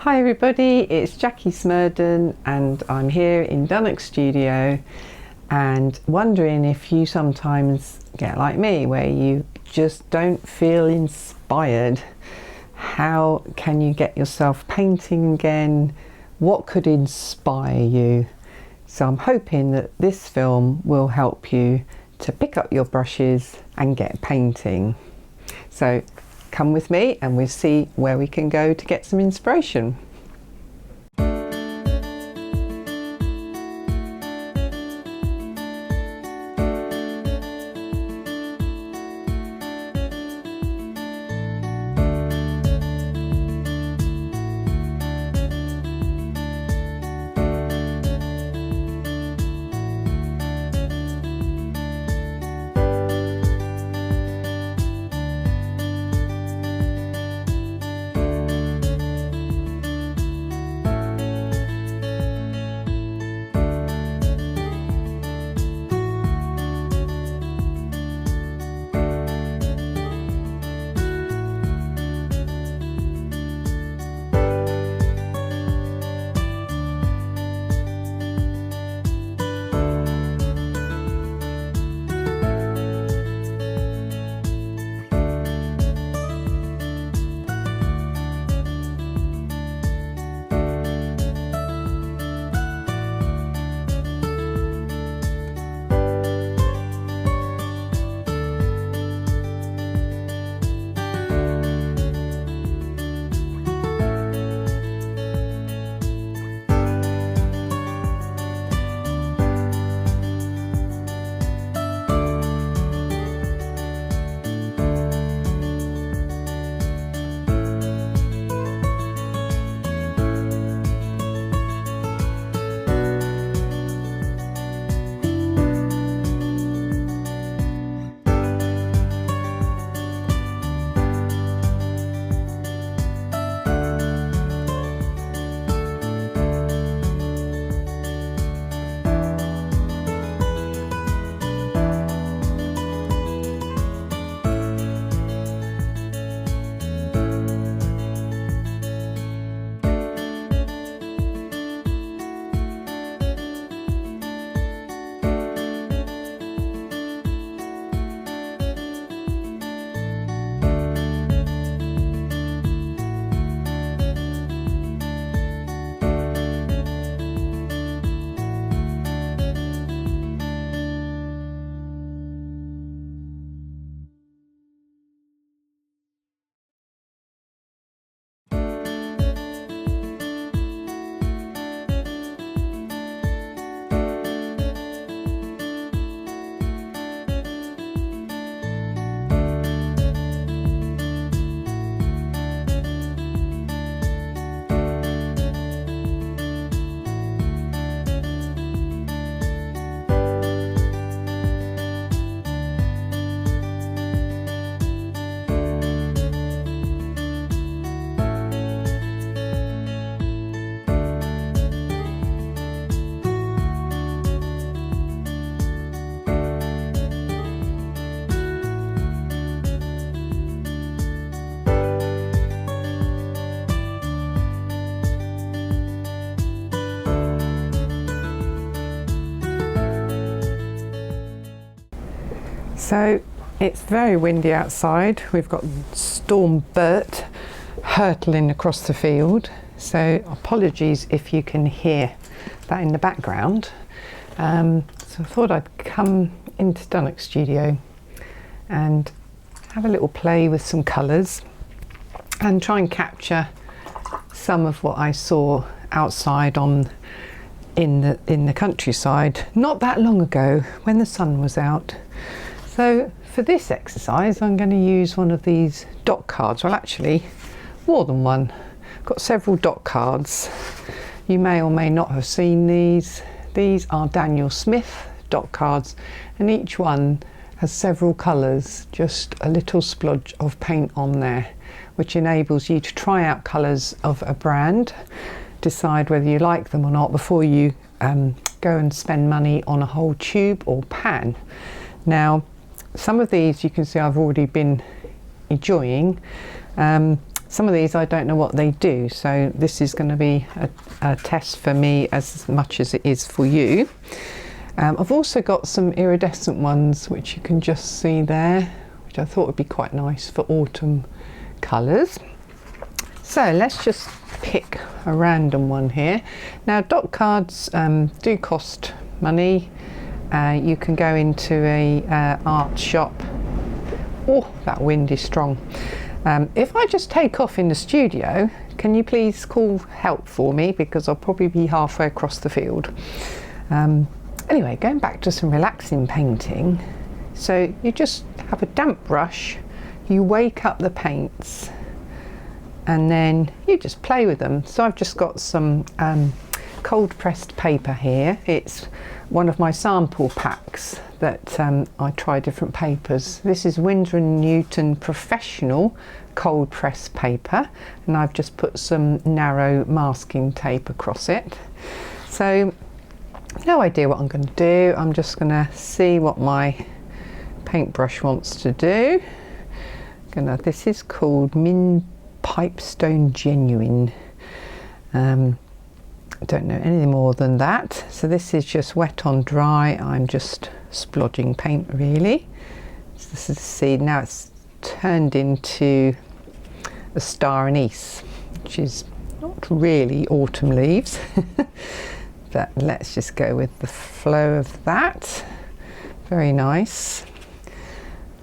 Hi everybody, it's Jackie Smerdon and I'm here in Dunnock Studio and wondering if you sometimes get like me where you just don't feel inspired. How can you get yourself painting again? What could inspire you? So I'm hoping that this film will help you to pick up your brushes and get painting. So come with me and we'll see where we can go to get some inspiration. So it's very windy outside. We've got Storm Bert hurtling across the field. So apologies if you can hear that in the background. So I thought I'd come into Dunnock Studio and have a little play with some colours and try and capture some of what I saw outside in the countryside not that long ago when the sun was out. So for this exercise I'm going to use one of these dot cards, well actually more than one. I've got several dot cards. You may or may not have seen these. These are Daniel Smith dot cards and each one has several colours, just a little splodge of paint on there, which enables you to try out colours of a brand, decide whether you like them or not before you go and spend money on a whole tube or pan. Now some of these you can see I've already been enjoying. some of these I don't know what they do, so this is going to be a test for me as much as it is for you. I've also got some iridescent ones which you can just see there, which I thought would be quite nice for autumn colours. So let's just pick a random one here. Now dot cards do cost money. You can go into a art shop. Oh, that wind is strong. If I just take off in the studio, can you please call help for me, because I'll probably be halfway across the field. Anyway, going back to some relaxing painting. So you just have a damp brush, you wake up the paints, and then you just play with them. So I've just got some cold pressed paper here. It's one of my sample packs that I try different papers. This is Winsor & Newton Professional cold press paper, and I've just put some narrow masking tape across it. So no idea what I'm going to do. I'm just going to see what my paintbrush wants to do. This is called Min Pipestone Genuine. Don't know any more than that. So this is just wet on dry. I'm just splodging paint really. So this is the seed. Now it's turned into a star anise, which is not really autumn leaves. But let's just go with the flow of that. Very nice.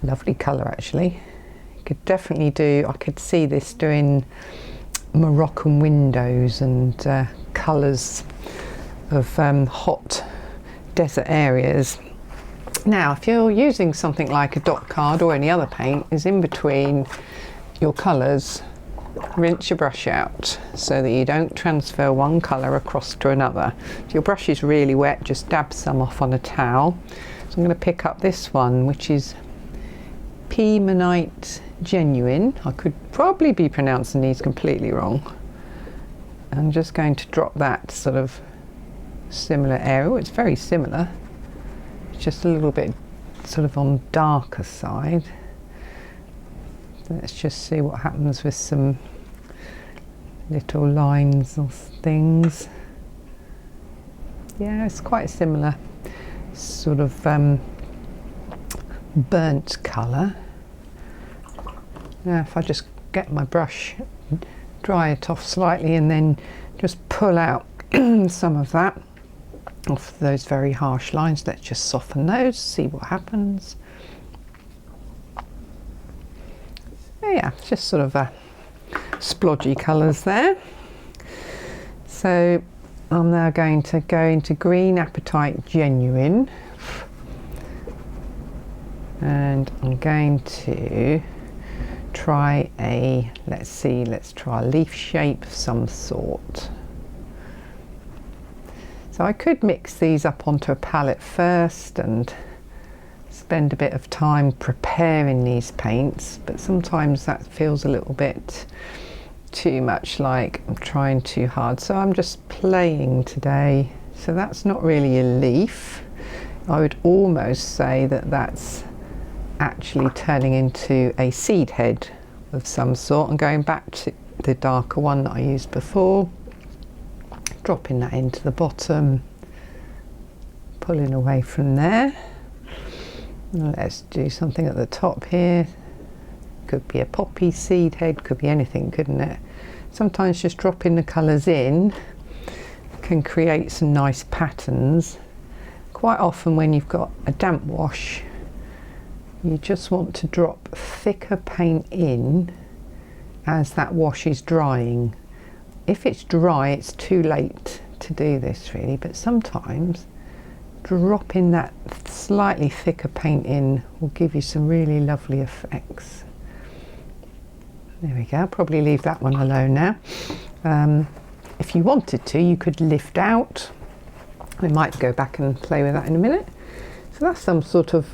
Lovely colour actually. You could definitely do, I could see this doing Moroccan windows and colours of hot desert areas. Now if you're using something like a dot card or any other paint, is in between your colours, rinse your brush out so that you don't transfer one colour across to another. If your brush is really wet, just dab some off on a towel. So I'm going to pick up this one, which is Piemonite Genuine. I could probably be pronouncing these completely wrong. I'm just going to drop that sort of similar area. It's very similar, it's just a little bit sort of on darker side. Let's just see what happens with some little lines or things. Yeah, it's quite similar, sort of burnt colour. Now if I just get my brush, dry it off slightly, and then just pull out some of that off those very harsh lines. Let's just soften those, see what happens. Yeah, just sort of splodgy colours there. So I'm now going to go into Green Apatite Genuine, and I'm going to try a, let's try a leaf shape of some sort. So I could mix these up onto a palette first and spend a bit of time preparing these paints, but sometimes that feels a little bit too much, like I'm trying too hard. So I'm just playing today. So that's not really a leaf. I would almost say that that's actually turning into a seed head of some sort. And going back to the darker one that I used before, dropping that into the bottom, pulling away from there. Let's do something at the top here. Could be a poppy seed head, could be anything, couldn't it? Sometimes just dropping the colours in can create some nice patterns. Quite often when you've got a damp wash, you just want to drop thicker paint in as that wash is drying. If it's dry, it's too late to do this really, but sometimes dropping that slightly thicker paint in will give you some really lovely effects. There we go. I'll probably leave that one alone now. If you wanted to, you could lift out. We might go back and play with that in a minute. So that's some sort of,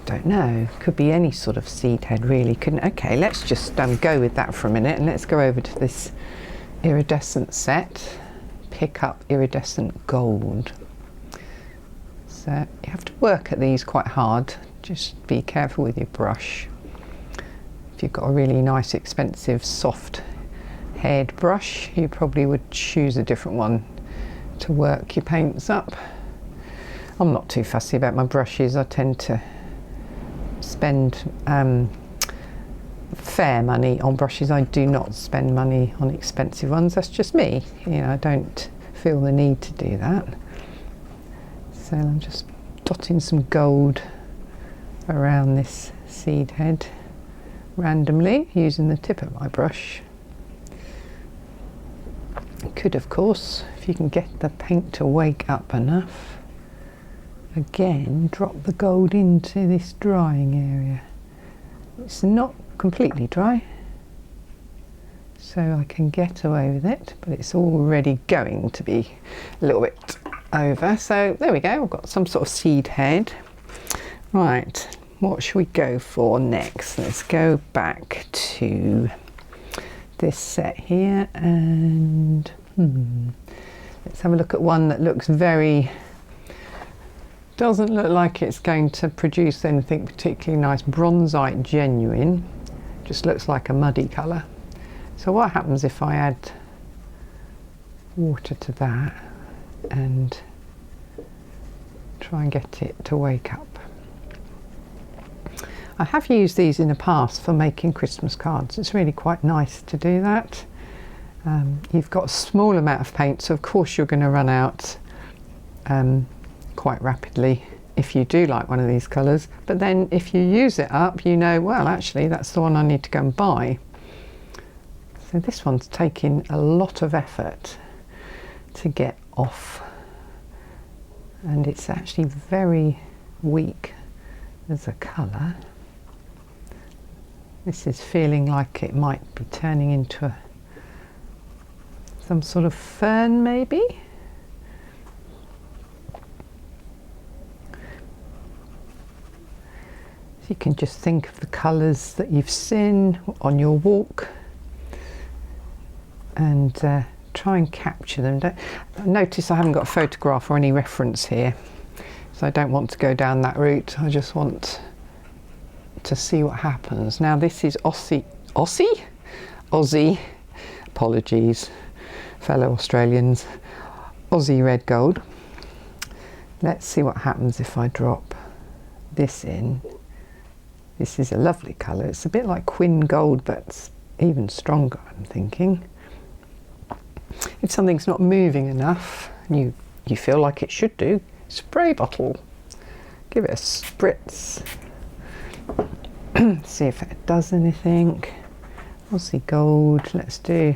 don't know, could be any sort of seed head really, couldn't it? Okay, let's just go with that for a minute, and let's go over to this iridescent set. Pick up iridescent gold. So you have to work at these quite hard. Just be careful with your brush. If you've got a really nice, expensive, soft haired brush, you probably would choose a different one to work your paints up. I'm not too fussy about my brushes. I tend to spend fair money on brushes. I do not spend money on expensive ones. That's just me. You know, I don't feel the need to do that. So I'm just dotting some gold around this seed head randomly using the tip of my brush. You could, of course, if you can get the paint to wake up enough, again drop the gold into this drying area. It's not completely dry, so I can get away with it, but it's already going to be a little bit over. So there we go, I've got some sort of seed head. Right, what should we go for next? Let's go back to this set here and let's have a look at one that looks doesn't look like it's going to produce anything particularly nice. Bronzite Genuine, just looks like a muddy colour. So what happens if I add water to that and try and get it to wake up? I have used these in the past for making Christmas cards. It's really quite nice to do that. You've got a small amount of paint, so of course you're going to run out quite rapidly if you do like one of these colours, but then if you use it up, you know, well, actually that's the one I need to go and buy. So this one's taking a lot of effort to get off, and it's actually very weak as a colour. This is feeling like it might be turning into some sort of fern, maybe. So you can just think of the colours that you've seen on your walk and try and capture them. Notice I haven't got a photograph or any reference here, so I don't want to go down that route. I just want to see what happens. Now this is Aussie, apologies fellow Australians, Aussie red gold. Let's see what happens if I drop this in. This is a lovely colour. It's a bit like Quin gold, but it's even stronger, I'm thinking. If something's not moving enough, and you feel like it should do, spray bottle, give it a spritz. See if it does anything. Aussie gold. Let's do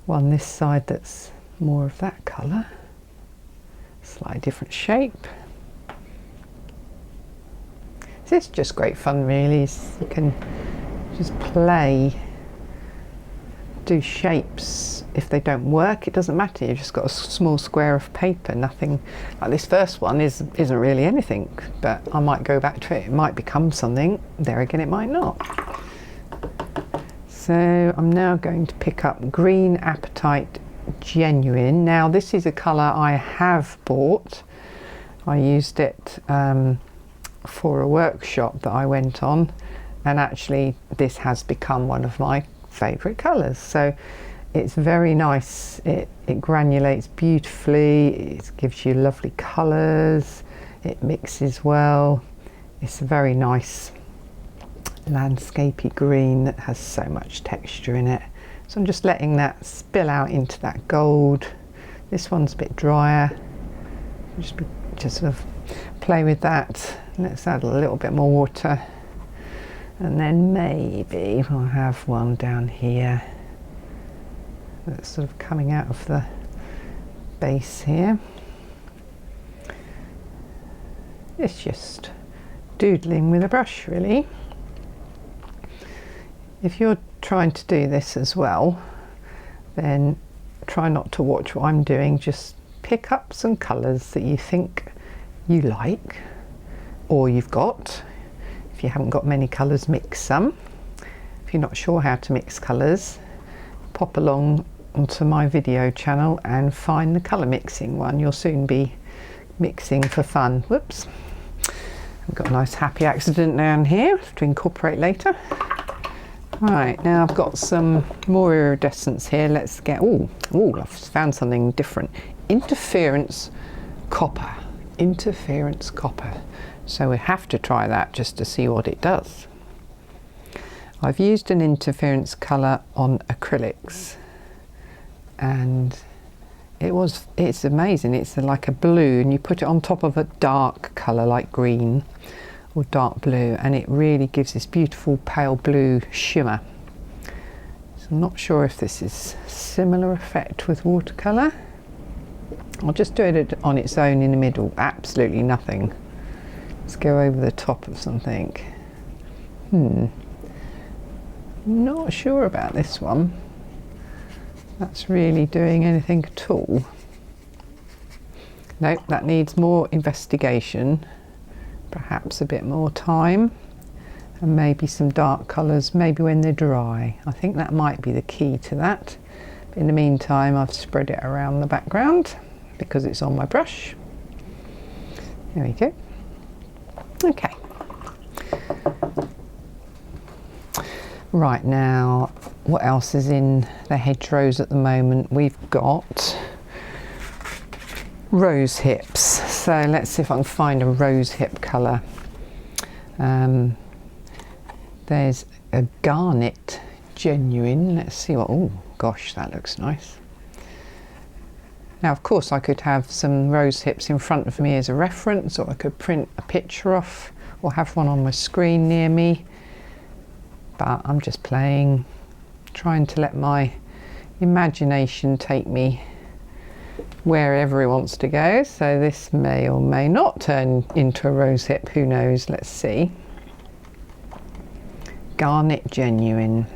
one this side that's more of that colour. Slightly different shape. So it's just great fun, really. You can just play, do shapes. If they don't work, it doesn't matter. You've just got a small square of paper. Nothing like this first one isn't really anything, but I might go back to it. It might become something. There again, it might not. So I'm now going to pick up Green Apatite Genuine. Now this is a colour I have bought. I used it for a workshop that I went on, and actually this has become one of my favourite colours. So it's very nice. It granulates beautifully. It gives you lovely colours. It mixes well. It's a very nice landscapey green that has so much texture in it. So I'm just letting that spill out into that gold. This one's a bit drier. Just sort of play with that. Let's add a little bit more water, and then maybe we'll have one down here that's sort of coming out of the base here. It's just doodling with a brush, really. If you're trying to do this as well, then try not to watch what I'm doing. Just pick up some colours that you think you like or you've got. If you haven't got many colours, mix some. If you're not sure how to mix colours, pop along onto my video channel and find the colour mixing one. You'll soon be mixing for fun. Whoops. I've got a nice happy accident down here to incorporate later. Right, now I've got some more iridescence here. Let's get, I've found something different. Interference copper. Interference copper. So we have to try that just to see what it does. I've used an interference colour on acrylics, and it's amazing. It's like a blue, and you put it on top of a dark colour like green or dark blue, and it really gives this beautiful pale blue shimmer. So I'm not sure if this is similar effect with watercolour. I'll just do it on its own in the middle. Absolutely nothing. Let's go over the top of something. Not sure about this one. That's really doing anything at all. Nope, that needs more investigation. Perhaps a bit more time, and maybe some dark colours, maybe when they're dry. I think that might be the key to that. But in the meantime, I've spread it around the background because it's on my brush. There we go. Okay. Right, now, what else is in the hedgerows at the moment? We've got rose hips. So let's see if I can find a rose hip colour. There's a garnet genuine. Let's see what, oh gosh, that looks nice. Now of course I could have some rose hips in front of me as a reference, or I could print a picture off or have one on my screen near me. But I'm just playing, trying to let my imagination take me wherever it wants to go. So this may or may not turn into a rose hip, who knows, let's see. Garnet genuine.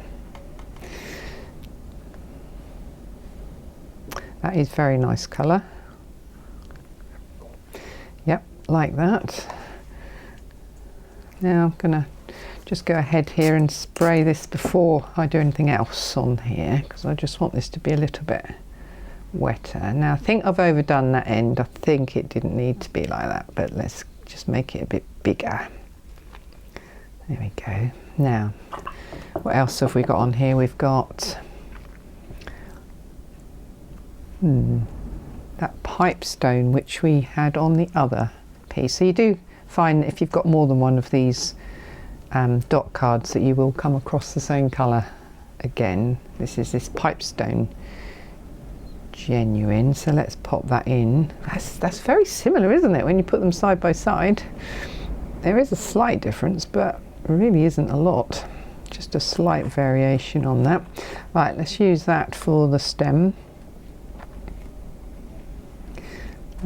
That is very nice colour. Yep, like that. Now I'm gonna just go ahead here and spray this before I do anything else on here, because I just want this to be a little bit wetter. Now I think I've overdone that end. I think it didn't need to be like that, but let's just make it a bit bigger. There we go. Now what else have we got on here? We've got that pipestone which we had on the other piece. So you do find if you've got more than one of these dot cards that you will come across the same colour again. This is this pipestone genuine, so let's pop that in. That's very similar, isn't it, when you put them side by side? There is a slight difference, but really isn't a lot, just a slight variation on that. Right, let's use that for the stem,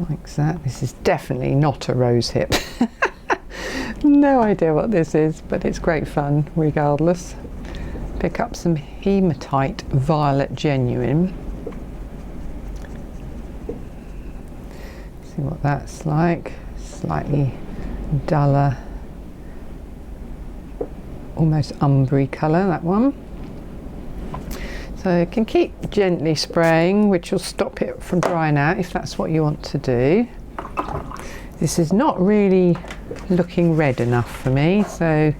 like that. This is definitely not a rose hip. No idea what this is, but it's great fun regardless. Pick up some hematite violet genuine. See what that's like. Slightly duller, almost umbery colour, that one. So you can keep gently spraying, which will stop it from drying out if that's what you want to do. This is not really looking red enough for me, so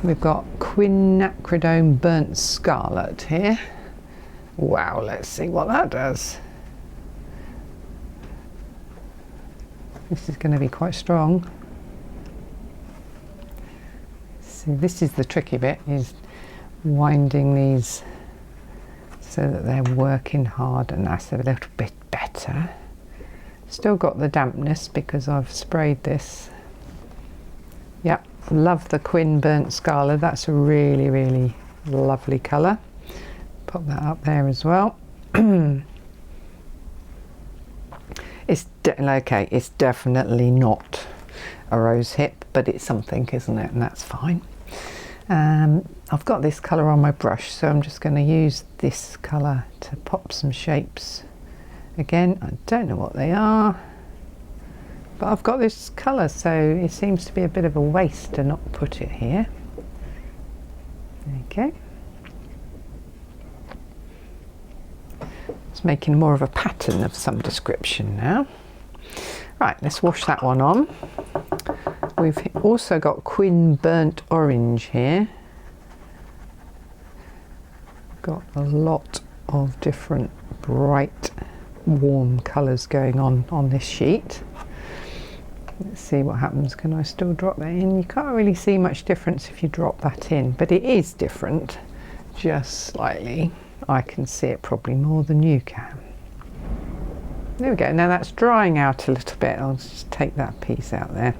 we've got quinacridone burnt scarlet here. Wow, let's see what that does. This is going to be quite strong. See, this is the tricky bit, is winding these so that they're working hard, and that's a little bit better. Still got the dampness because I've sprayed this. Yep, love the Quin burnt scarlet. That's a really, really lovely colour. Pop that up there as well. It's okay, it's definitely not a rose hip, but it's something, isn't it? And that's fine. I've got this colour on my brush, so I'm just going to use this colour to pop some shapes. Again, I don't know what they are, but I've got this colour, so it seems to be a bit of a waste to not put it here. Okay. It's making more of a pattern of some description now. Right, let's wash that one on. We've also got Quin Burnt Orange here. Got a lot of different bright, warm colours going on this sheet. Let's see what happens. Can I still drop that in? You can't really see much difference if you drop that in, but it is different, just slightly. I can see it probably more than you can. There we go. Now that's drying out a little bit. I'll just take that piece out there.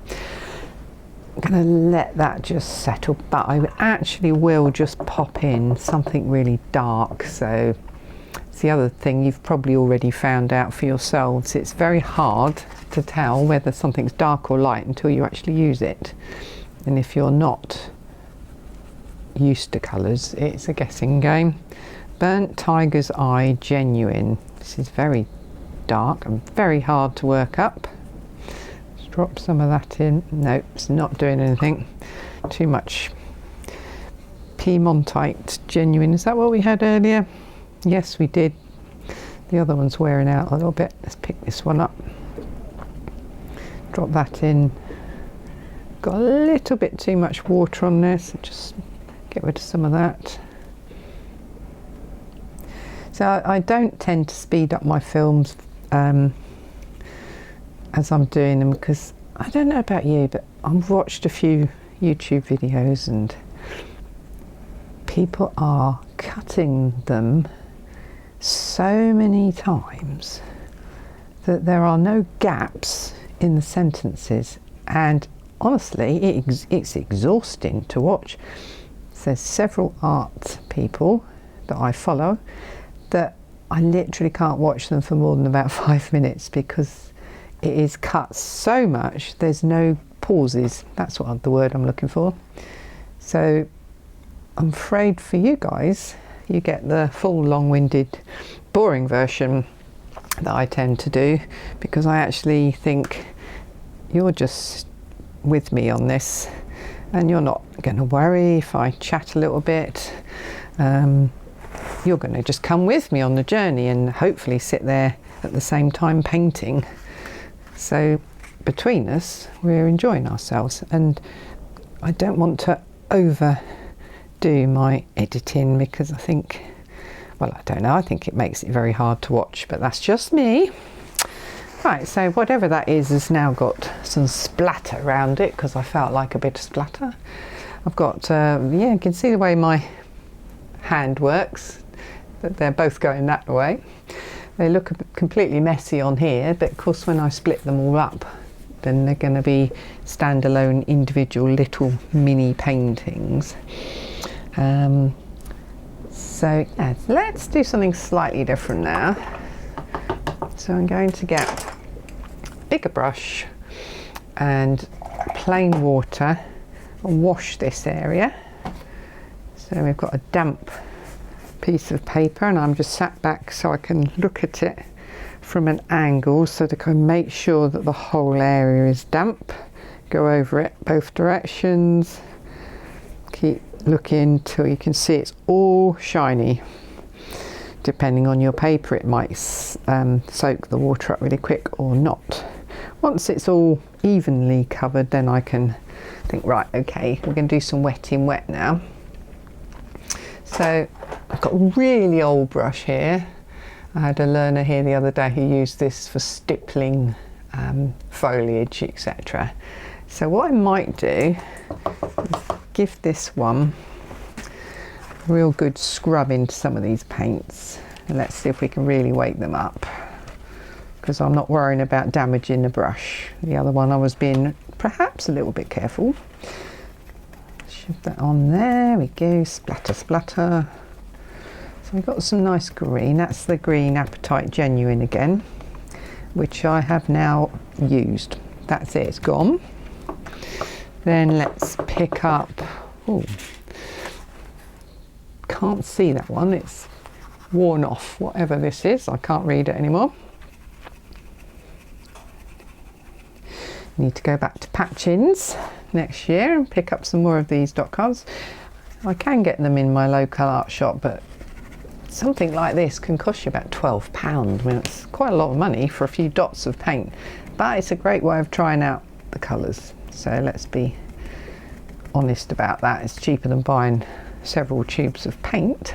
I'm going to let that just settle, but I actually will just pop in something really dark. So it's the other thing you've probably already found out for yourselves. It's very hard to tell whether something's dark or light until you actually use it. And if you're not used to colours, it's a guessing game. Burnt Tiger's Eye Genuine. This is very dark and very hard to work up. Let's drop some of that in. No, it's not doing anything. Too much. Piemontite Genuine. Is that what we had earlier? Yes, we did. The other one's wearing out a little bit. Let's pick this one up. Drop that in. Got a little bit too much water on there, so just get rid of some of that. So I don't tend to speed up my films as I'm doing them, because I don't know about you, but I've watched a few YouTube videos and people are cutting them so many times that there are no gaps in the sentences, and honestly it's exhausting to watch. There's several art people that I follow that I literally can't watch them for more than about 5 minutes because it is cut so much. There's no pauses. That's what the word I'm looking for. So I'm afraid for you guys, you get the full long-winded boring version that I tend to do, because I actually think you're just with me on this and you're not going to worry if I chat a little bit. You're going to just come with me on the journey and hopefully sit there at the same time painting. So between us, we're enjoying ourselves, and I don't want to overdo my editing because I think, well, I don't know, I think it makes it very hard to watch, but that's just me. Right, so whatever that is has now got some splatter around it because I felt like a bit of splatter. I've got, yeah, you can see the way my hand works, that they're both going that way. They look completely messy on here, but of course when I split them all up, then they're going to be standalone individual little mini paintings. So yeah, let's do something slightly different now. So I'm going to get a bigger brush and plain water and wash this area. So we've got a damp piece of paper, and I'm just sat back so I can look at it from an angle so that I can make sure that the whole area is damp. Go over it both directions. Keep looking till you can see it's all shiny. Depending on your paper, it might soak the water up really quick or not. Once it's all evenly covered, then I can think, right, okay, we're going to do some wet in wet now. So I've got a really old brush here. I had a learner here the other day who used this for stippling foliage, etc. So what I might do is give this one a real good scrub into some of these paints, and let's see if we can really wake them up, because I'm not worrying about damaging the brush. The other one I was being perhaps a little bit careful. Shove that on there, we go, splatter, splatter. So we've got some nice green. That's the green Apatite Genuine again, which I have now used. That's it, it's gone. Then let's pick up, oh, can't see that one, it's worn off, whatever this is, I can't read it anymore. Need to go back to Patchins next year and pick up some more of these dot cards. I can get them in my local art shop, but something like this can cost you about £12. I mean, it's quite a lot of money for a few dots of paint, but it's a great way of trying out the colours. So let's be honest about that. It's cheaper than buying several tubes of paint.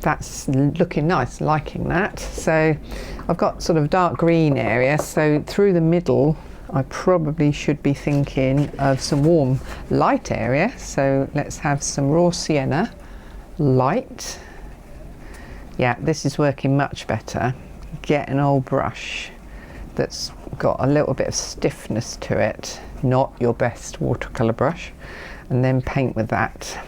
That's looking nice, liking that. So I've got sort of dark green area, so through the middle I probably should be thinking of some warm light area. So let's have some raw sienna light. Yeah, this is working much better. Get an old brush that's got a little bit of stiffness to it, not your best watercolour brush, and then paint with that.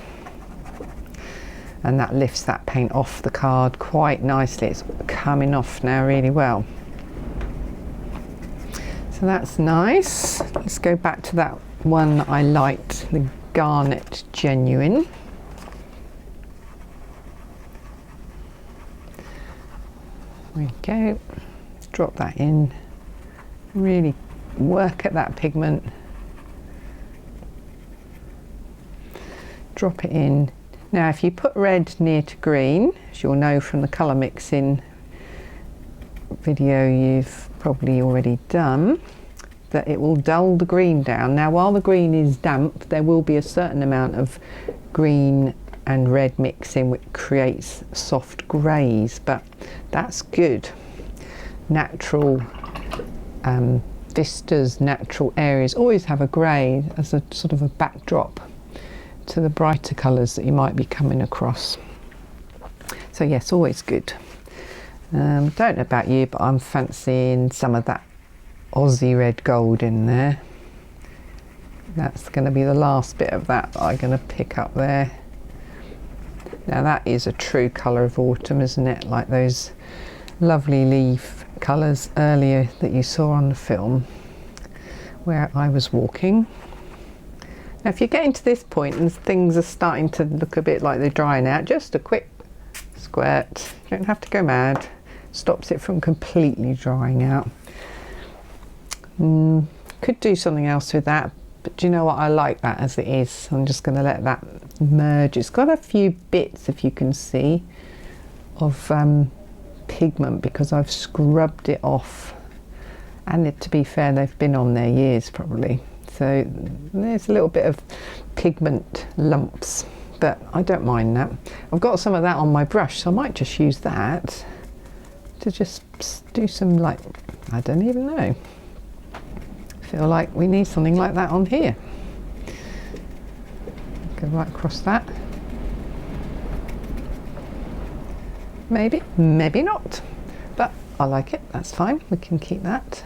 And that lifts that paint off the card quite nicely. It's coming off now really well. So that's nice. Let's go back to that one that I liked, the Garnet Genuine. There we go. Let's drop that in. Really work at that pigment. Drop it in. Now if you put red near to green, as you'll know from the colour mixing video you've probably already done, that it will dull the green down. Now while the green is damp, there will be a certain amount of green and red mixing which creates soft greys, but that's good. Natural vistas, natural areas always have a grey as a sort of a backdrop to the brighter colours that you might be coming across. So yes, always good. Don't know about you, but I'm fancying some of that Aussie red gold in there. That's going to be the last bit of that I'm going to pick up there. Now that is a true colour of autumn, isn't it? Like those lovely leaf colours earlier that you saw on the film where I was walking. Now if you're getting to this point and things are starting to look a bit like they're drying out, just a quick squirt, you don't have to go mad, stops it from completely drying out. Could do something else with that, but do you know what, I like that as it is. I'm just going to let that merge. It's got a few bits, if you can see, of pigment because I've scrubbed it off, and to be fair, they've been on there years probably. So there's a little bit of pigment lumps, but I don't mind that. I've got some of that on my brush, so I might just use that to just do some, like, I don't even know. I feel like we need something like that on here. Go right across that. Maybe, maybe not, but I like it, that's fine. We can keep that.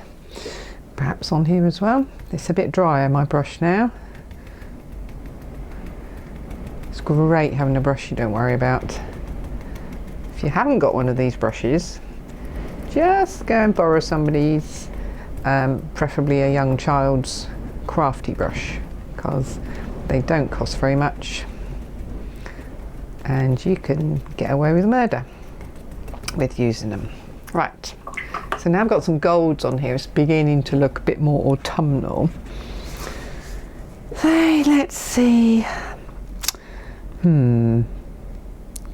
Perhaps on here as well. It's a bit drier, my brush now. It's great having a brush you don't worry about. If you haven't got one of these brushes, just go and borrow somebody's, preferably a young child's crafty brush, because they don't cost very much and you can get away with murder with using them. Right. So now I've got some golds on here. It's beginning to look a bit more autumnal. So let's see.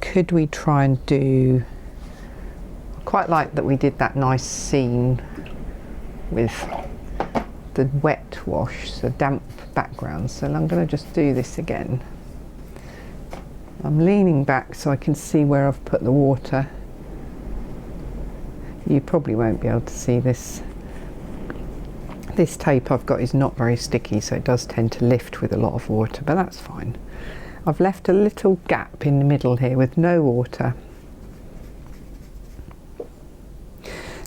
Could we try and do... I quite like that we did that nice scene with the wet wash, so damp background. So I'm going to just do this again. I'm leaning back so I can see where I've put the water. You probably won't be able to see this. This tape I've got is not very sticky, so it does tend to lift with a lot of water, but that's fine. I've left a little gap in the middle here with no water.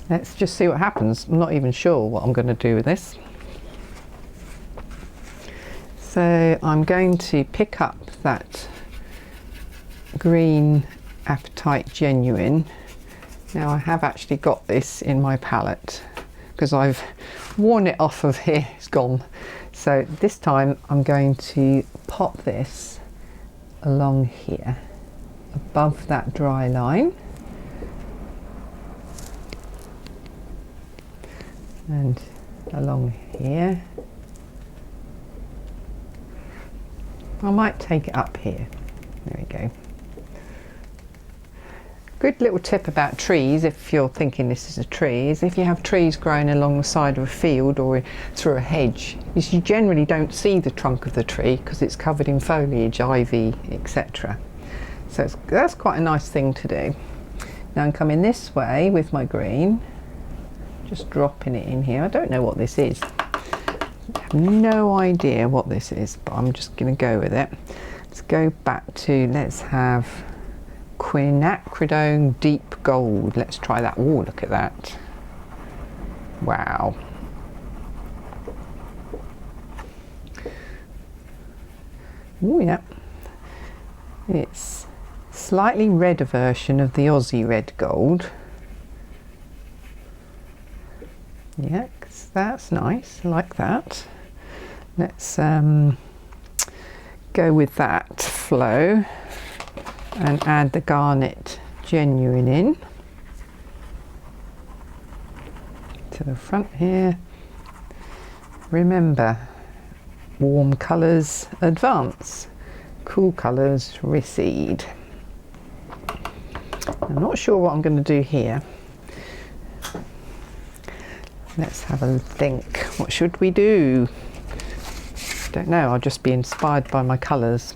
Let's just see what happens. I'm not even sure what I'm going to do with this. So I'm going to pick up that green Apatite Genuine. Now I have actually got this in my palette because I've worn it off of here, it's gone. So this time I'm going to pop this along here, above that dry line. And along here. I might take it up here. There we go. Good little tip about trees, if you're thinking this is a tree, is if you have trees growing along the side of a field or through a hedge, is you generally don't see the trunk of the tree because it's covered in foliage, ivy, etc. So that's quite a nice thing to do. Now I'm coming this way with my green, just dropping it in here. I don't know what this is. I have no idea what this is, but I'm just going to go with it. Let's go back to, let's have quinacridone deep gold. Let's try that. Oh, look at that. Wow. Oh yeah. It's slightly redder version of the Aussie red gold. Yeah, that's nice. I like that. Let's go with that flow and add the garnet genuine in to the front here. Remember, warm colours advance, cool colours recede. I'm not sure what I'm going to do here. Let's have a think. What should we do? Don't know, I'll just be inspired by my colours.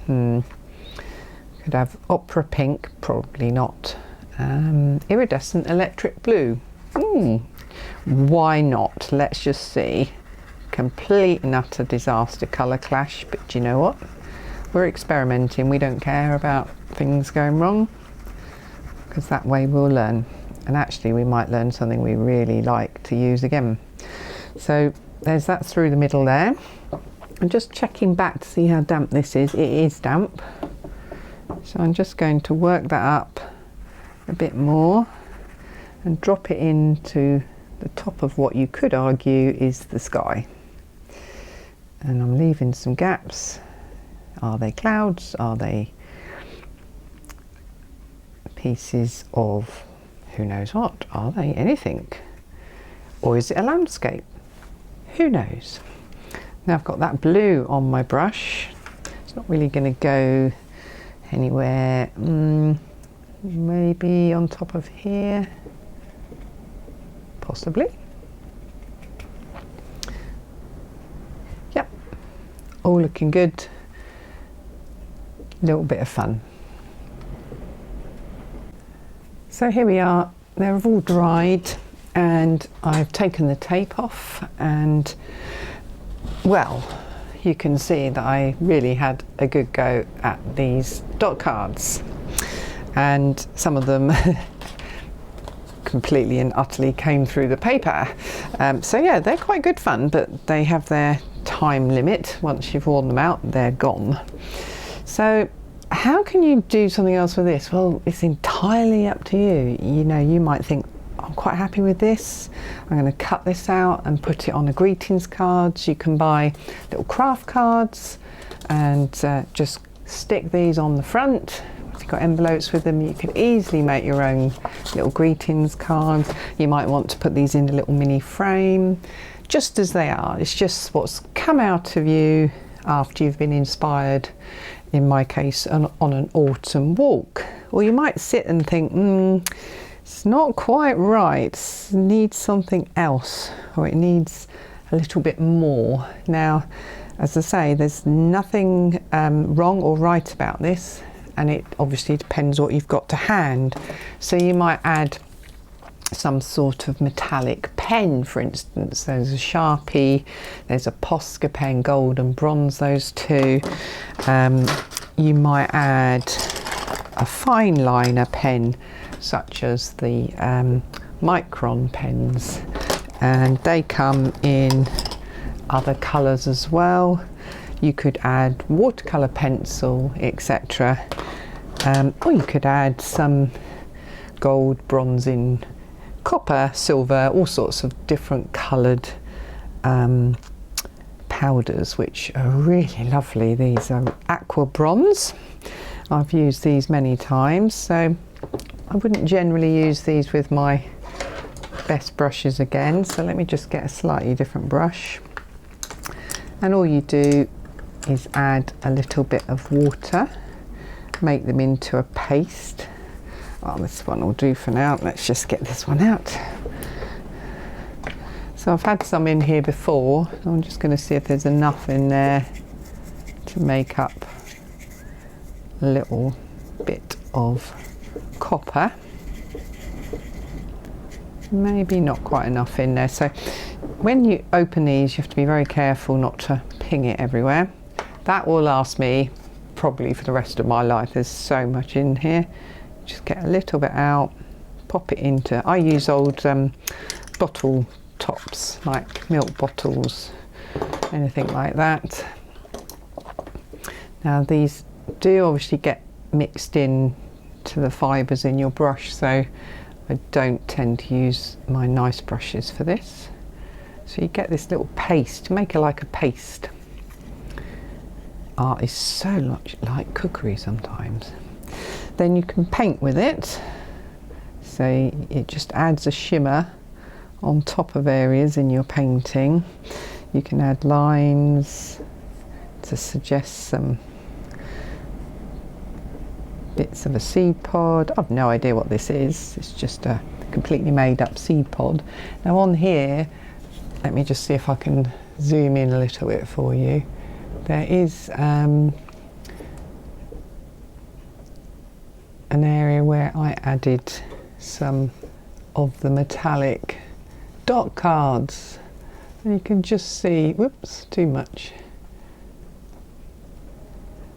Could have opera pink, probably not. Iridescent electric blue. Why not? Let's just see. Complete and utter disaster colour clash, but do you know what? We're experimenting, we don't care about things going wrong, because that way we'll learn. And actually we might learn something we really like to use again. So there's that through the middle there. I'm just checking back to see how damp this is. It is damp. So I'm just going to work that up a bit more and drop it into the top of what you could argue is the sky. And I'm leaving some gaps. Are they clouds? Are they pieces of who knows what? Are they anything? Or is it a landscape? Who knows? Now I've got that blue on my brush. It's not really going to go anywhere. Maybe on top of here. Possibly. Yep. All looking good. Little bit of fun. So here we are. They've all dried and I've taken the tape off, and well, you can see that I really had a good go at these dot cards, and some of them completely and utterly came through the paper. So yeah, they're quite good fun, but they have their time limit. Once you've worn them out, they're gone. So how can you do something else with this? Well, it's entirely up to you. You know, you might think, I'm quite happy with this. I'm going to cut this out and put it on a greetings cards. You can buy little craft cards and just stick these on the front. If you've got envelopes with them, you can easily make your own little greetings cards. You might want to put these in a little mini frame, just as they are. It's just what's come out of you after you've been inspired, in my case, on an autumn walk. Or you might sit and think, it's not quite right, it needs something else, or it needs a little bit more. Now, as I say, there's nothing wrong or right about this, and it obviously depends what you've got to hand. So you might add some sort of metallic pen, for instance. There's a Sharpie, there's a Posca pen, gold and bronze, those two. You might add a fine liner pen, such as the Micron pens, and they come in other colours as well. You could add watercolour pencil, etc. Or you could add some gold, bronze in copper, silver, all sorts of different coloured powders, which are really lovely. These are aqua bronze. I've used these many times, so I wouldn't generally use these with my best brushes again, so let me just get a slightly different brush. And all you do is add a little bit of water, make them into a paste, Oh, this one will do for now. Let's just get this one out. So I've had some in here before. I'm just going to see if there's enough in there to make up a little bit of copper. Maybe not quite enough in there. So when you open these, you have to be very careful not to ping it everywhere. That will last me probably for the rest of my life. There's so much in here. Just get a little bit out, pop it into, I use old bottle tops, like milk bottles, anything like that. Now these do obviously get mixed in to the fibres in your brush, so I don't tend to use my nice brushes for this. So you get this little paste, make it like a paste. Art is so much like cookery sometimes. Then you can paint with it, so it just adds a shimmer on top of areas in your painting. You can add lines to suggest some bits of a seed pod. I've no idea what this is. It's just a completely made up seed pod. Now on here, let me just see if I can zoom in a little bit for you. There is an area where I added some of the metallic dot cards, and you can just see, whoops, too much,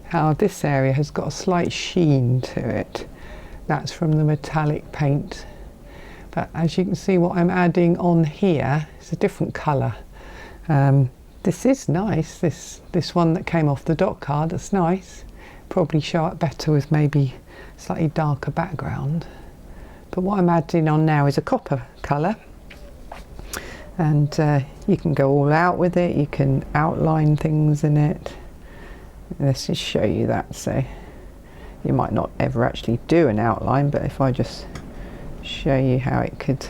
how this area has got a slight sheen to it. That's from the metallic paint, but as you can see, what I'm adding on here is a different colour. This is nice, this one that came off the dot card, that's nice. Probably show up better with maybe slightly darker background. But what I'm adding on now is a copper colour, and you can go all out with it, you can outline things in it. Let's just show you that. So you might not ever actually do an outline, but if I just show you how it could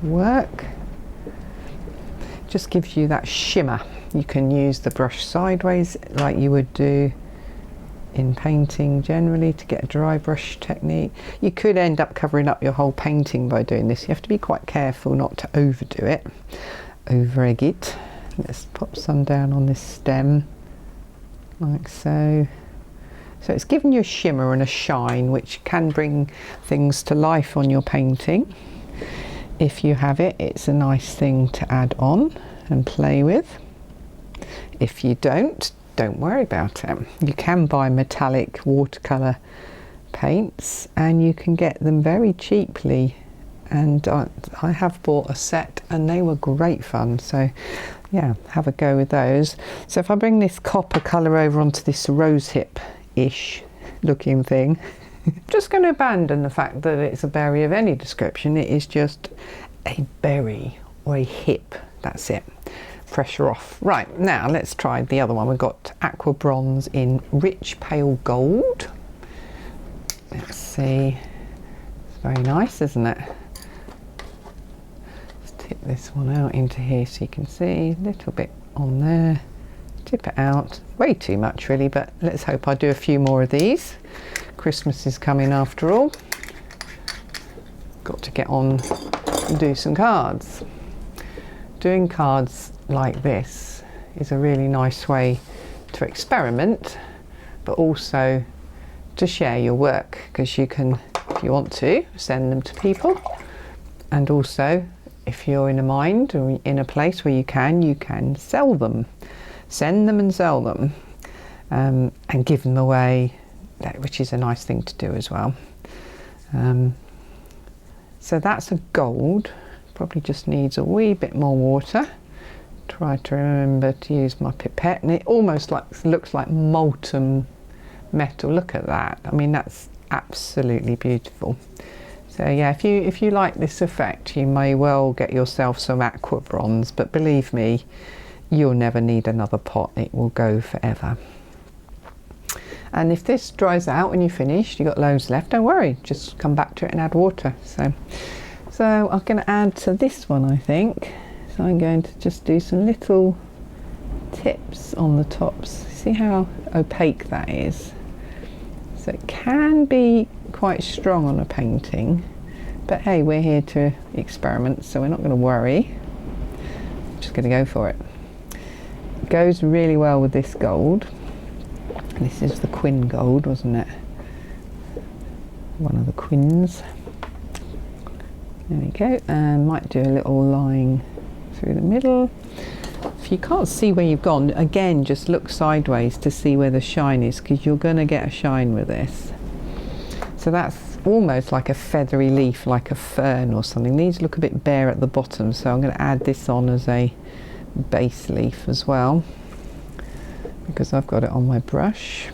work, just gives you that shimmer. You can use the brush sideways like you would do in painting generally to get a dry brush technique. You could end up covering up your whole painting by doing this. You have to be quite careful not to overdo it, over egg it. Let's pop some down on this stem like so. So it's giving you a shimmer and a shine which can bring things to life on your painting. If you have it, it's a nice thing to add on and play with. If you don't worry about it. You can buy metallic watercolour paints and you can get them very cheaply, and I have bought a set and they were great fun, so yeah, have a go with those. So if I bring this copper colour over onto this rosehip-ish looking thing, I'm just going to abandon the fact that it's a berry of any description. It is just a berry or a hip, that's it. Pressure off. Right, now let's try the other one. We've got aqua bronze in rich pale gold. Let's see. It's very nice, isn't it? Let's tip this one out into here so you can see a little bit on there. Tip it out. Way too much really, but let's hope I do a few more of these. Christmas is coming after all. Got to get on and do some cards. Doing cards like this is a really nice way to experiment, but also to share your work, because you can, if you want to, send them to people, and also if you're in a mind or in a place where you can sell them, send them and sell them, and give them away, which is a nice thing to do as well. So that's a gold. Probably just needs a wee bit more water. Try to remember to use my pipette, and it almost looks like molten metal. Look at that. I mean, that's absolutely beautiful. So yeah, if you like this effect, you may well get yourself some aqua bronze, but believe me, you'll never need another pot. It will go forever. And if this dries out when you're finished, you've got loads left, don't worry, just come back to it and add water. So I'm going to add to this one, I think. So I'm going to just do some little tips on the tops. See how opaque that is? So it can be quite strong on a painting, but hey, we're here to experiment, so we're not going to worry. Just going to go for it. It goes really well with this gold. This is the Quinn gold, wasn't it? One of the Quinns. There we go, and might do a little line through the middle. If you can't see where you've gone, again, just look sideways to see where the shine is, because you're going to get a shine with this. So that's almost like a feathery leaf, like a fern or something. These look a bit bare at the bottom, so I'm going to add this on as a base leaf as well, because I've got it on my brush.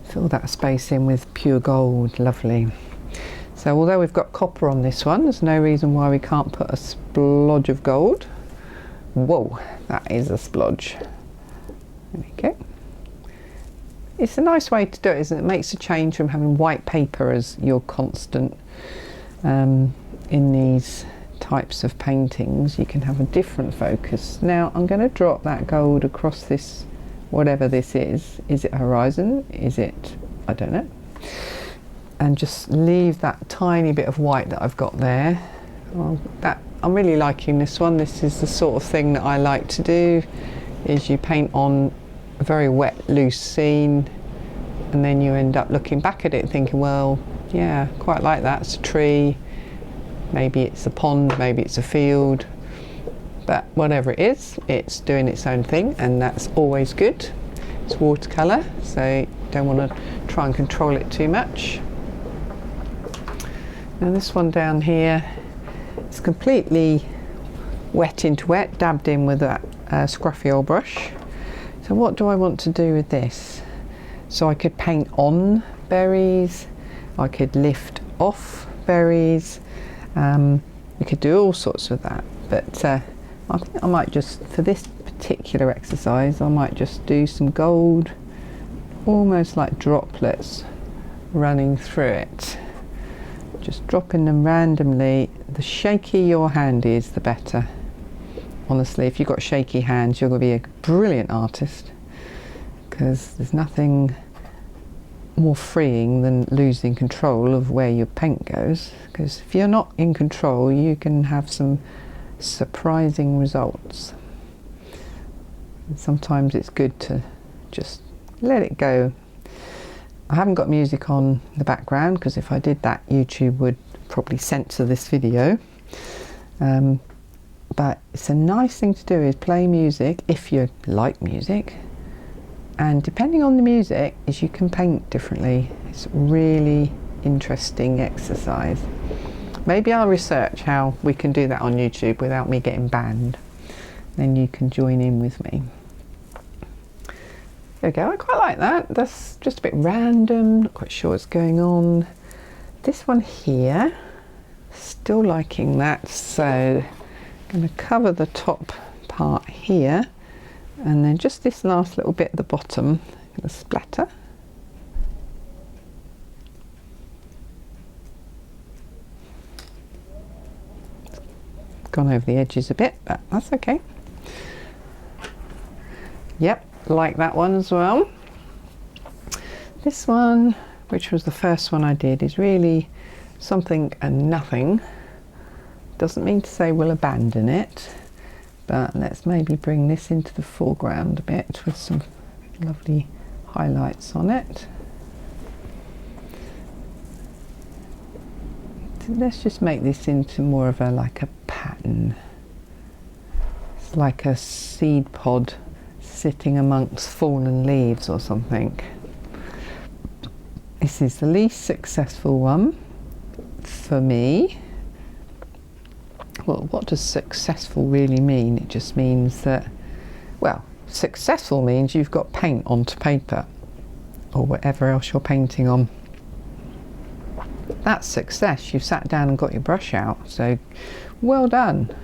Fill that space in with pure gold, lovely. So although we've got copper on this one, there's no reason why we can't put a splodge of gold. Whoa, that is a splodge. There we go. It's a nice way to do it, isn't it? It makes a change from having white paper as your constant in these types of paintings. You can have a different focus. Now I'm going to drop that gold across this, whatever this is. Is it horizon? Is it, I don't know. And just leave that tiny bit of white that I've got there. Well, I'm really liking this one. This is the sort of thing that I like to do, is you paint on a very wet, loose scene, and then you end up looking back at it thinking, well, yeah, quite like that. It's a tree, maybe it's a pond, maybe it's a field, but whatever it is, it's doing its own thing, and that's always good. It's watercolour, so you don't want to try and control it too much. Now this one down here, it's completely wet into wet, dabbed in with that scruffy old brush. So what do I want to do with this? So I could paint on berries, I could lift off berries, you could do all sorts with that, but I think I might just, for this particular exercise, I might just do some gold, almost like droplets running through it. Just dropping them randomly. The shakier your hand is, the better. Honestly, if you've got shaky hands, you're going to be a brilliant artist, because there's nothing more freeing than losing control of where your paint goes, because if you're not in control, you can have some surprising results. And sometimes it's good to just let it go. I haven't got music on the background, because if I did that, YouTube would probably censor this video. But it's a nice thing to do, is play music if you like music, and depending on the music is you can paint differently. It's a really interesting exercise. Maybe I'll research how we can do that on YouTube without me getting banned, then you can join in with me. There we go, I quite like that. That's just a bit random, not quite sure what's going on. This one here, still liking that, so I'm going to cover the top part here, and then just this last little bit at the bottom, I'm going to splatter. It's gone over the edges a bit, but that's okay. Yep. Like that one as well. This one, which was the first one I did, is really something and nothing. Doesn't mean to say we'll abandon it, but let's maybe bring this into the foreground a bit with some lovely highlights on it. So let's just make this into more of a like a pattern. It's like a seed pod sitting amongst fallen leaves or something. This is the least successful one for me. Well, what does successful really mean? It just means that, well, successful means you've got paint onto paper or whatever else you're painting on. That's success. You've sat down and got your brush out, so well done.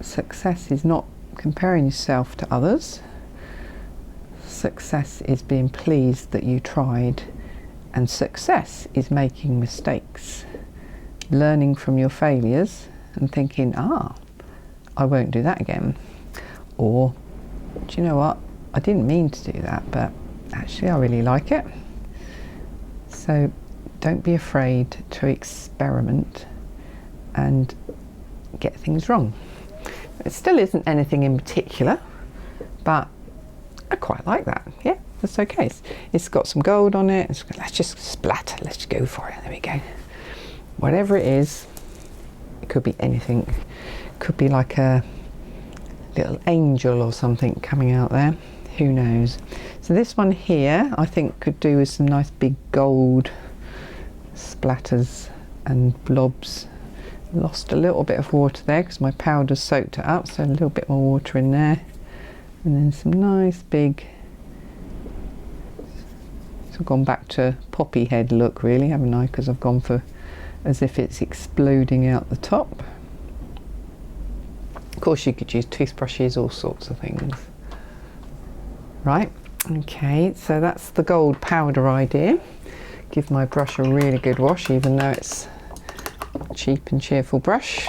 Success is not comparing yourself to others. Success is being pleased that you tried, and success is making mistakes, learning from your failures and thinking, I won't do that again, or do you know what, I didn't mean to do that, but actually I really like it. So don't be afraid to experiment and get things wrong. It still isn't anything in particular, but I quite like that. Yeah, that's okay. It's got some gold on it. Let's just splatter. Let's just go for it. There we go. Whatever it is, it could be anything. It could be like a little angel or something coming out there. Who knows? So this one here, I think could do with some nice big gold splatters and blobs. Lost a little bit of water there because my powder's soaked it up, so a little bit more water in there. And then some nice big, so I've gone back to poppy head look really, haven't I? Because I've gone for as if it's exploding out the top. Of course you could use toothbrushes, all sorts of things. Right, okay, so that's the gold powder idea. Give my brush a really good wash, even though it's a cheap and cheerful brush.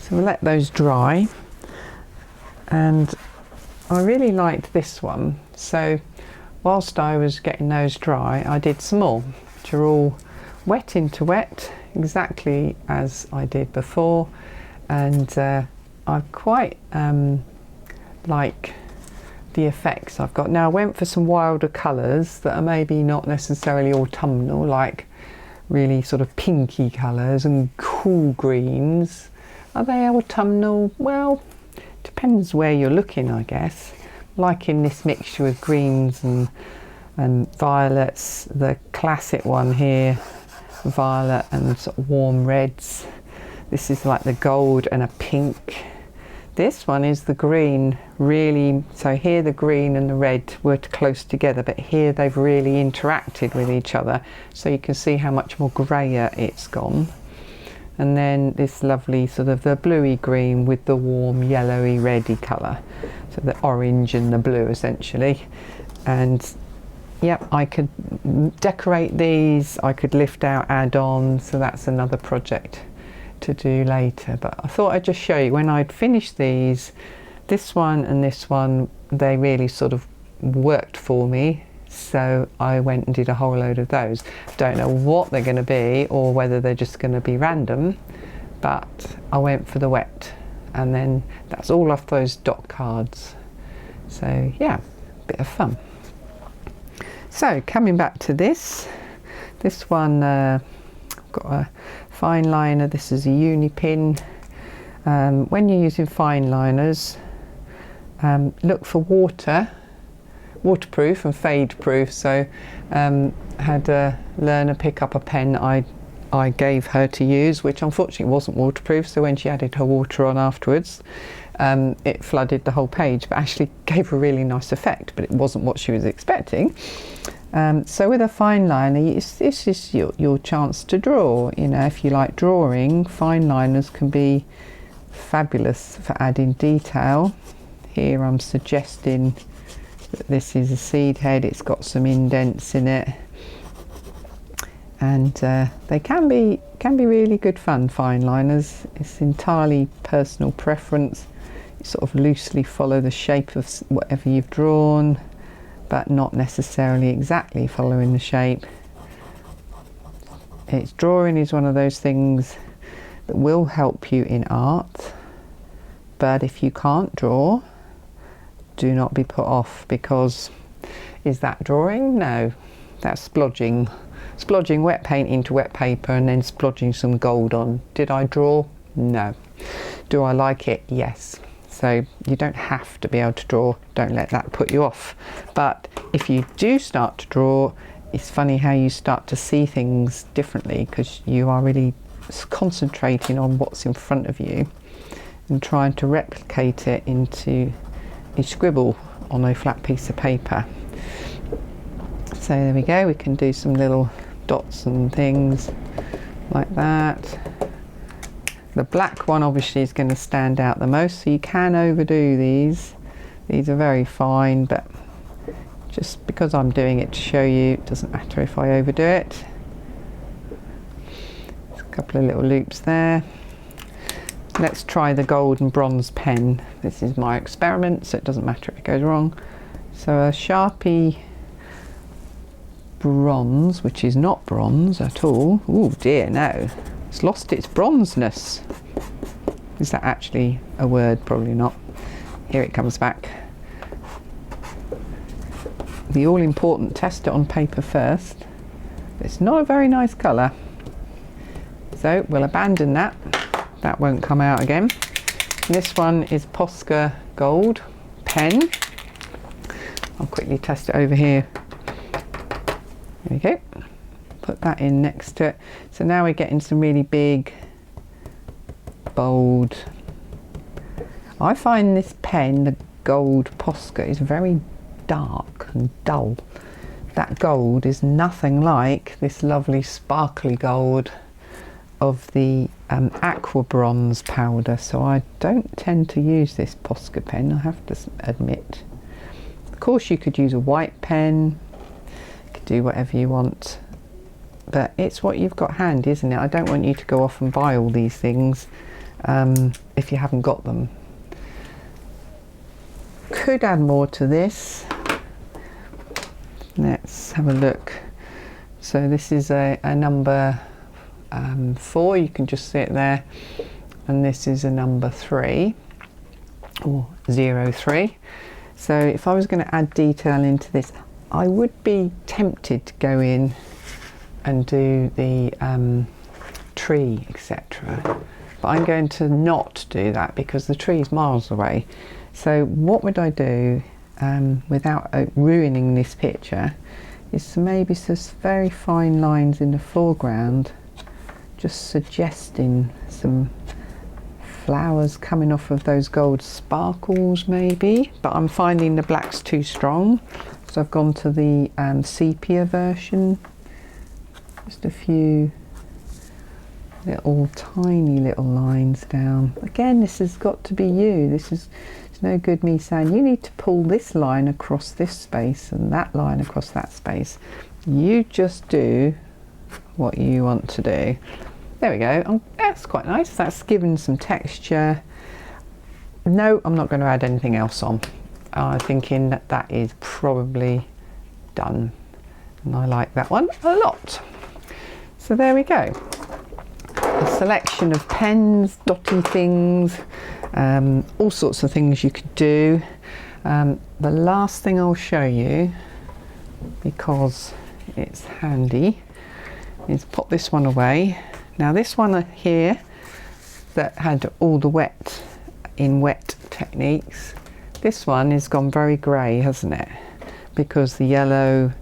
So we'll let those dry, and I really liked this one. So whilst I was getting those dry, I did some more, which are all wet into wet, exactly as I did before, and I quite like the effects I've got. Now I went for some wilder colours that are maybe not necessarily autumnal, like really sort of pinky colours and cool greens. Are they autumnal? Well, depends where you're looking, I guess. Liking this mixture with greens and violets, the classic one here, violet and sort of warm reds. This is like the gold and a pink. This one is the green, really, so here the green and the red were close together, but here they've really interacted with each other, so you can see how much more grayer it's gone. And then this lovely sort of the bluey green with the warm yellowy reddy colour, so the orange and the blue essentially. And yep, I could decorate these, I could lift out add-ons, so that's another project to do later. But I thought I'd just show you when I'd finished these, this one and this one, they really sort of worked for me, so I went and did a whole load of those. Don't know what they're going to be or whether they're just going to be random, but I went for the wet, and then that's all off those dot cards. So yeah, bit of fun. So coming back to this one, got a fine liner. This is a uni pin. When you're using fine liners, look for waterproof and fade proof. So had a learner pick up a pen I gave her to use, which unfortunately wasn't waterproof, so when she added her water on afterwards, it flooded the whole page, but actually gave a really nice effect, but it wasn't what she was expecting. So with a fine liner, this is your chance to draw. You know, if you like drawing, fine liners can be fabulous for adding detail. Here I'm suggesting that this is a seed head. It's got some indents in it, and they can be really good fun, fine liners. It's entirely personal preference. You sort of loosely follow the shape of whatever you've drawn, but not necessarily exactly following the shape. Drawing is one of those things that will help you in art, but if you can't draw, do not be put off, because is that drawing? No, that's splodging. Splodging wet paint into wet paper and then splodging some gold on. Did I draw? No. Do I like it? Yes. So you don't have to be able to draw, don't let that put you off. But if you do start to draw, it's funny how you start to see things differently, because you are really concentrating on what's in front of you and trying to replicate it into a scribble on a flat piece of paper. So there we go, we can do some little dots and things like that. The black one obviously is going to stand out the most, so you can overdo these. These are very fine, but just because I'm doing it to show you, it doesn't matter if I overdo it. There's a couple of little loops there. Let's try the gold and bronze pen. This is my experiment, so it doesn't matter if it goes wrong. So a Sharpie bronze, which is not bronze at all. Oh dear, no. It's lost its bronzeness. Is that actually a word? Probably not. Here it comes back. The all-important test it on paper first. It's not a very nice colour. So we'll abandon that. That won't come out again. This one is Posca Gold pen. I'll quickly test it over here. There we go. Put that in next to it. So now we're getting some really big, bold. I find this pen, the gold Posca, is very dark and dull. That gold is nothing like this lovely sparkly gold of the aqua bronze powder, so I don't tend to use this Posca pen, I have to admit. Of course you could use a white pen, you could do whatever you want, but it's what you've got handy, isn't it? I don't want you to go off and buy all these things if you haven't got them. Could add more to this. Let's have a look. So this is a number 4, you can just see it there, and this is a number 3 or 03. So if I was going to add detail into this, I would be tempted to go in and do the tree, etc., but I'm going to not do that because the tree is miles away. So what would I do without ruining this picture is maybe just very fine lines in the foreground, just suggesting some flowers coming off of those gold sparkles maybe, but I'm finding the black's too strong, so I've gone to the sepia version. Just a few little tiny little lines down. Again, this has got to be you. It's no good me saying you need to pull this line across this space and that line across that space. You just do what you want to do. There we go. Oh, that's quite nice. That's given some texture. No, I'm not going to add anything else on. I'm thinking that that is probably done, and I like that one a lot. So there we go. A selection of pens, dotty things, all sorts of things you could do. The last thing I'll show you, because it's handy, is pop this one away. Now this one here that had all the wet techniques, this one has gone very grey, hasn't it? Because the yellow,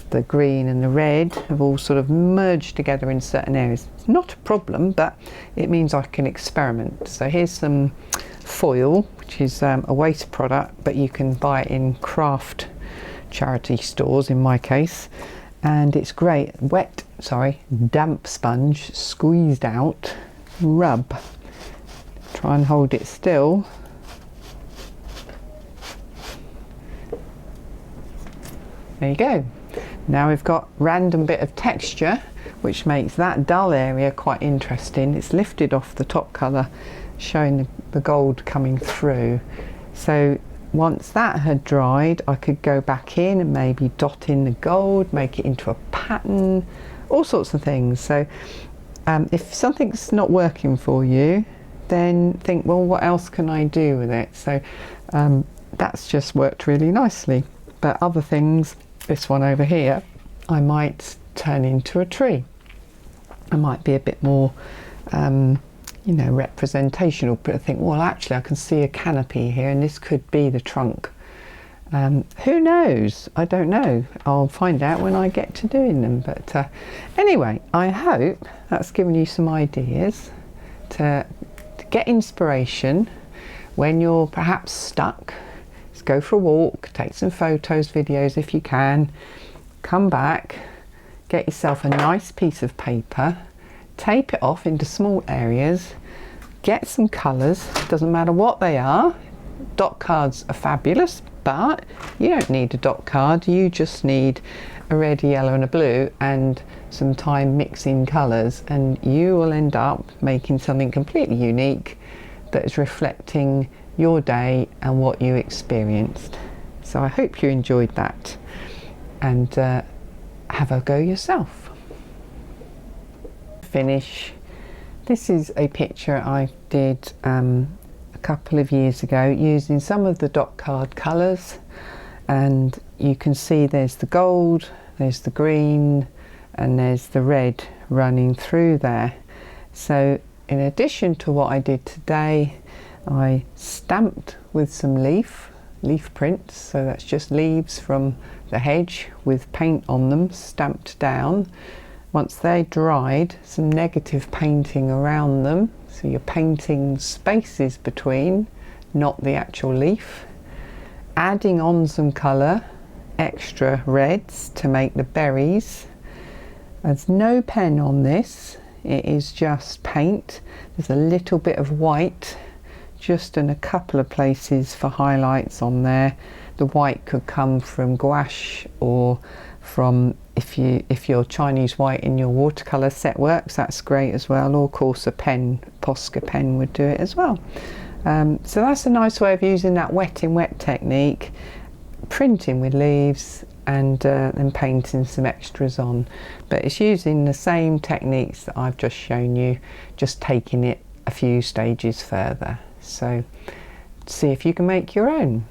the green and the red have all sort of merged together in certain areas. It's not a problem, but it means I can experiment. So here's some foil, which is a waste product, but you can buy it in craft charity stores in my case, and it's great. Damp sponge, squeezed out, rub. Try and hold it still. There you go. Now we've got random bit of texture, which makes that dull area quite interesting. It's lifted off the top colour, showing the gold coming through. So once that had dried, I could go back in and maybe dot in the gold, make it into a pattern, all sorts of things. So if something's not working for you, then think, well, what else can I do with it? So that's just worked really nicely. But other things, this one over here, I might turn into a tree. I might be a bit more representational, but I think, well, actually I can see a canopy here and this could be the trunk. Who knows? I don't know. I'll find out when I get to doing them. But anyway, I hope that's given you some ideas to get inspiration when you're perhaps stuck. Just go for a walk, take some photos, videos if you can, come back, get yourself a nice piece of paper, tape it off into small areas, get some colours, doesn't matter what they are. Dot cards are fabulous, but you don't need a dot card, you just need a red, yellow and a blue and some time mixing colours, and you will end up making something completely unique that is reflecting your day and what you experienced. So I hope you enjoyed that, and have a go yourself. Finish. This is a picture I did a couple of years ago using some of the dot card colours, and you can see there's the gold, there's the green, and there's the red running through there. So in addition to what I did today, I stamped with some leaf prints, so that's just leaves from the hedge with paint on them stamped down. Once they dried, some negative painting around them, so you're painting spaces between, not the actual leaf. Adding on some colour, extra reds to make the berries. There's no pen on this, it is just paint. There's a little bit of white just in a couple of places for highlights on there. The white could come from gouache, or from, if your Chinese white in your watercolour set works, that's great as well, or of course a pen, Posca pen would do it as well. So that's a nice way of using that wet in wet technique, printing with leaves and then painting some extras on. But it's using the same techniques that I've just shown you, just taking it a few stages further. So see if you can make your own.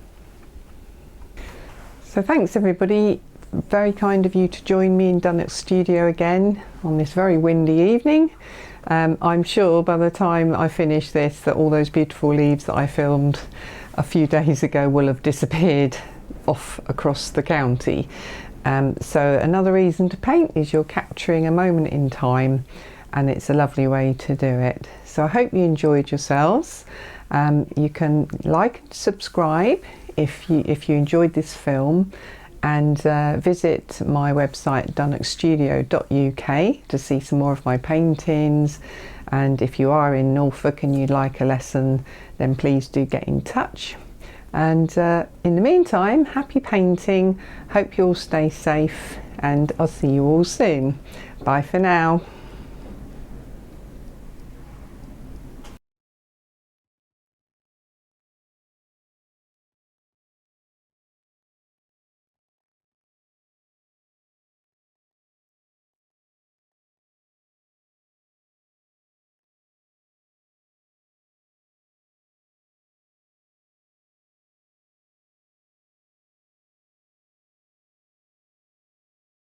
So thanks everybody, very kind of you to join me in Dunnock Studio again on this very windy evening. I'm sure by the time I finish this that all those beautiful leaves that I filmed a few days ago will have disappeared off across the county. So another reason to paint is you're capturing a moment in time, and it's a lovely way to do it. So I hope you enjoyed yourselves. You can like and subscribe if you enjoyed this film, and visit my website dunnockstudio.uk to see some more of my paintings. And if you are in Norfolk and you'd like a lesson, then please do get in touch. And in the meantime, happy painting, hope you all stay safe, and I'll see you all soon. Bye for now.